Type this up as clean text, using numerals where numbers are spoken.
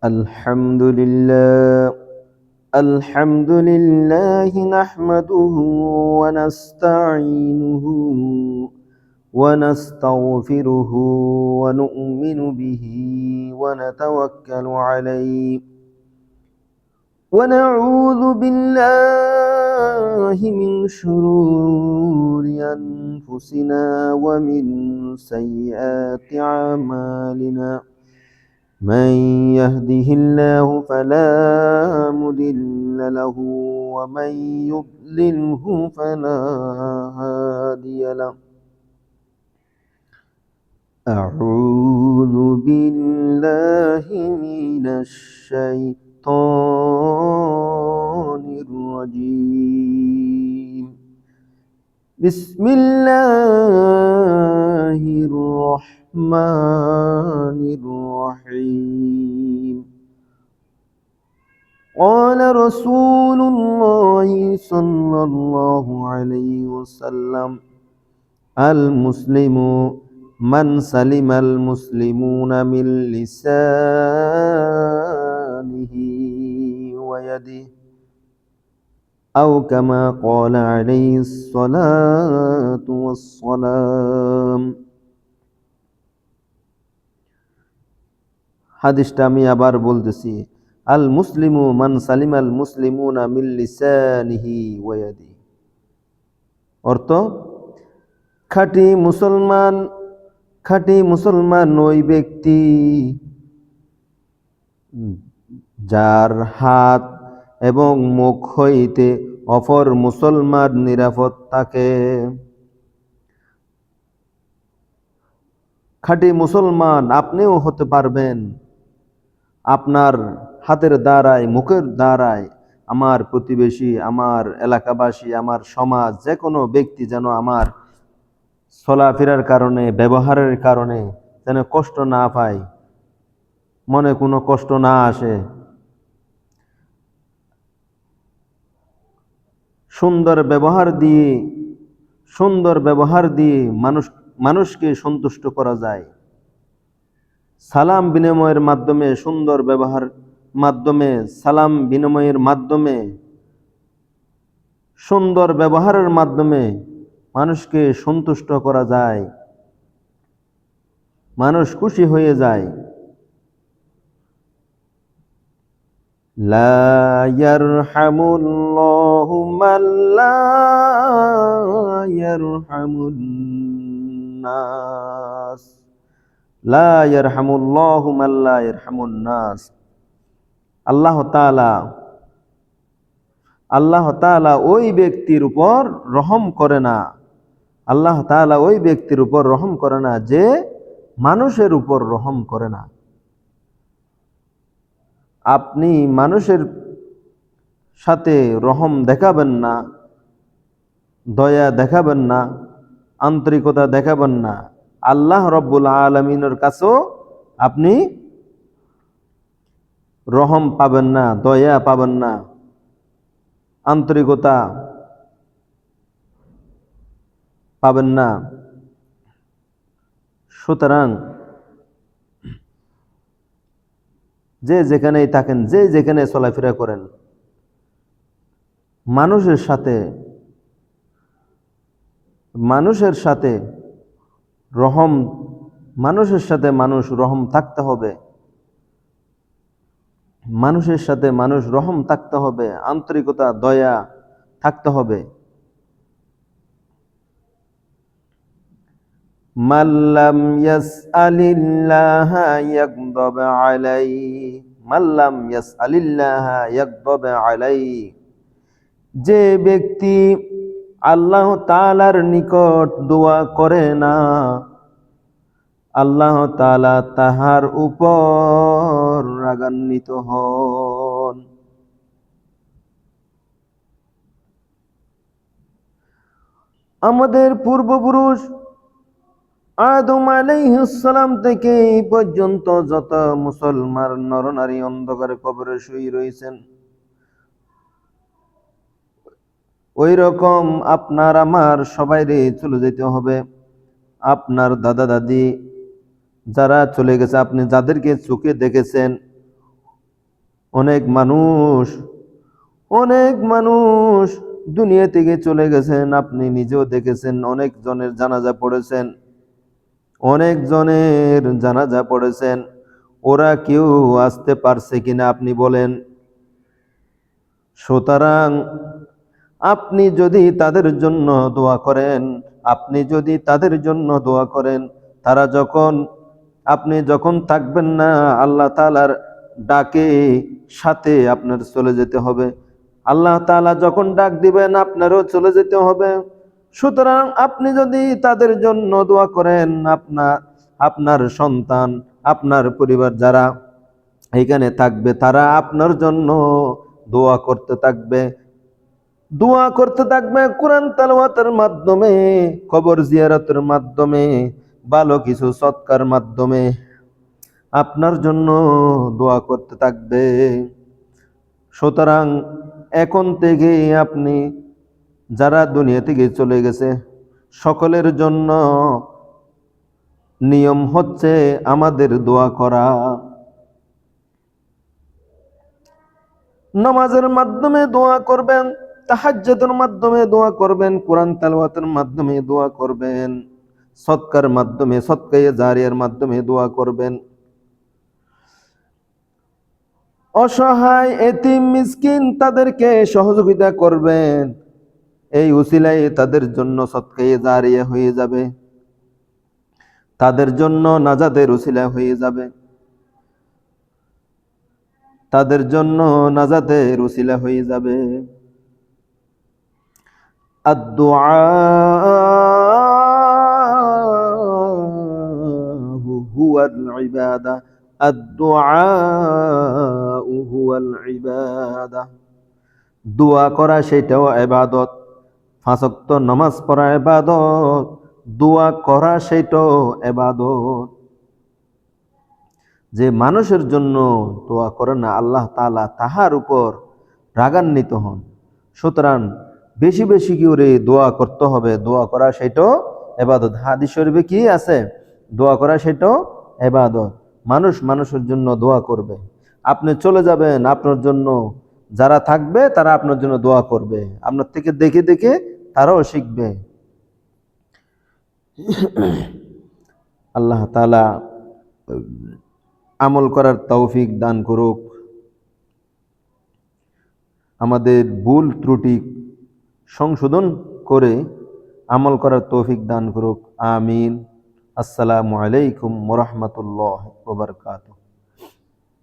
الحمد لله نحمده ونستعينه ونستغفره ونؤمن به ونتوكل عليه ونعوذ بالله من شرور أنفسنا ومن سيئات أعمالنا من يهده الله فلا مضل له ومن يضلله فلا هادي له أعوذ بالله من الشيطان الرجيم بسم الله الرحمن الرحيم قال رسول الله صلى الله عليه وسلم المسلم من سلم المسلمون من لسانه ويده أو كما قال عليه الصلاة والسلام হাদিসটা আমি আবার বলতেছি আল মুসলিমু মান সালিমাল মুসলিমুনা মিন লিসানিহি ওয়া ইয়াদিহি অর্থ খাঁটি মুসলমান ওই ব্যক্তি যার হাত এবং মুখ হইতে অপর মুসলমান নিরাপদ থাকে। খাঁটি মুসলমান আপনিও হতে পারবেন। আপনার হাতের দ্বারায়, মুখের দ্বারায় আমার প্রতিবেশী, আমার এলাকাবাসী, আমার সমাজ, যে কোনো ব্যক্তি যেন আমার চলাফেরার কারণে, ব্যবহারের কারণে যেন কষ্ট না পায়, মনে কোনো কষ্ট না আসে। সুন্দর ব্যবহার দিয়ে মানুষকে সন্তুষ্ট করা যায়। সালাম বিনিময়ের মাধ্যমে, সুন্দর ব্যবহার মাধ্যমে, সালাম বিনিময়ের মাধ্যমে, সুন্দর ব্যবহারের মাধ্যমে মানুষকে সন্তুষ্ট করা যায়, মানুষ খুশি হয়ে যায়। লা ইয়ারহামুল্লাহু মান লা ইয়ারহামুন নাস, লা ইয়ারহামুল্লাহু মান লা ইয়ারহামুন নাস। আল্লাহ তাআলা ওই ব্যক্তির উপর রহম করে না, আল্লাহ তাআলা ওই ব্যক্তির উপর রহম করে না যে মানুষের উপর রহম করে না। আপনি মানুষের সাথে রহম দেখাবেন না, দয়া দেখাবেন না, আন্তরিকতা দেখাবেন না, আল্লাহ রব্বুল আলামিনের কাছেও আপনি রহম পাবেন না, দয়া পাবেন না, আন্তরিকতা পাবেন না। সুতরাং যে যেখানেই থাকেন, যে যেখানে চলাফেরা করেন, মানুষের সাথে মানুষ রহম থাকতে হবে, মানুষের সাথে মানুষ রহম থাকতে হবে, আন্তরিকতা, দয়া থাকতে হবে। মাল্লাম ইয়াসআলিল্লাহা ইয়াগদাব আলাইহি, মাল্লাম ইয়াসআলিল্লাহা ইয়াগদাব আলাইহি, যে ব্যক্তি আল্লাহ তাআলার নিকট দোয়া করে না, আল্লাহ তাআলা তাহার উপর রাগান্বিত হন। আমাদের পূর্বপুরুষ আদম আলাইহিস সালাম থেকে এই পর্যন্ত যত মুসলমান নরনারী অন্ধকারে কবরে শুয়ে রয়েছেন, ওই রকম আপনার আমার সবাইরে চলে যেতে হবে। আপনার দাদা দাদি যারা চলে গেছে, আপনি যাদেরকে চোখে দেখেছেন, অনেক মানুষ অনেক মানুষ দুনিয়া থেকে চলে গেছেন, আপনি নিজেও দেখেছেন। অনেক জনের জানাজা পড়েছেন, অনেক জনের জানাজা পড়েছেন। ওরা কেউ আসতে পারছে কিনা আপনি বলেন? সুতরাং আপনি যদি তাদের জন্য দোয়া করেন, আপনি যদি তাদের জন্য দোয়া করেন, তারা যখন, আপনি যখন থাকবেন না, আল্লাহ তাআলার ডাকে সাথে আপনার চলে যেতে হবে। আল্লাহ তাআলা যখন ডাক দিবেন আপনারও চলে যেতে হবে। সুতরাং আপনি যদি তাদের জন্য দোয়া করেন, আপনার সন্তান, আপনার পরিবার যারা এখানে থাকবে, তারা আপনার জন্য দোয়া করতে থাকবে, দোয়া করতে থাকবে। কোরআন তেলাওয়াতের মাধ্যমে, কবর জিয়ারতের মাধ্যমে, ভালো কিছু সৎকার মাধ্যমে আপনার জন্য দোয়া করতে থাকবে। সুতরাং এখন থেকে আপনি, যারা দুনিয়া থেকে চলে গেছে, সকলের জন্য নিয়ম হচ্ছে আমাদের দোয়া করা। নামাজের মাধ্যমে দোয়া করবেন, তাহাজ্জুদের মাধ্যমে দোয়া করবেন, কোরআন তেলাওয়াতের মাধ্যমে দোয়া করবেন, সদকার মাধ্যমে, সদকায়ে জারিয়ার মাধ্যমে দোয়া করবেন। অসহায় এতিম মিসকিন তাদেরকে সহযোগিতা করবেন, এই উসিলায় তাদের জন্য সদকায়ে জারিয়া হয়ে যাবে, তাদের জন্য নাজাতের উসিলা হয়ে যাবে, তাদের জন্য নাজাতের উসিলা হয়ে যাবে। আদ-দুআ হুয়াল ইবাদা, আদ-দুআ হুয়াল ইবাদা। দোয়া করা সেটাও ইবাদত। 5 ওয়াক্ত নামাজ পড়া ইবাদত, দোয়া করা সেটাও ইবাদত। যে মানুষের জন্য দোয়া করে না, আল্লাহ তাআলা তাহার উপর রাগান্বিত হন। সুতরাং বেশি বেশি করে দোয়া করতে হবে। দোয়া করা সেটাও ইবাদত। হাদিস শরীফে কি আছে? দোয়া করা সেটাও ইবাদত। মানুষ মানুষের জন্য দোয়া করবে। আপনি চলে যাবেন, আপনার জন্য যারা থাকবে তারা আপনার জন্য দোয়া করবে, আপনার থেকে দেখে দেখে তারাও শিখবে। আল্লাহ তাআলা আমল করার তৌফিক দান করুক, আমাদের ভুল ত্রুটি সংশোধন করে আমল করার তৌফিক দান করুক। আমিন। আসসালামু আলাইকুম ওয়া রাহমাতুল্লাহি ওয়া বারাকাতুহু।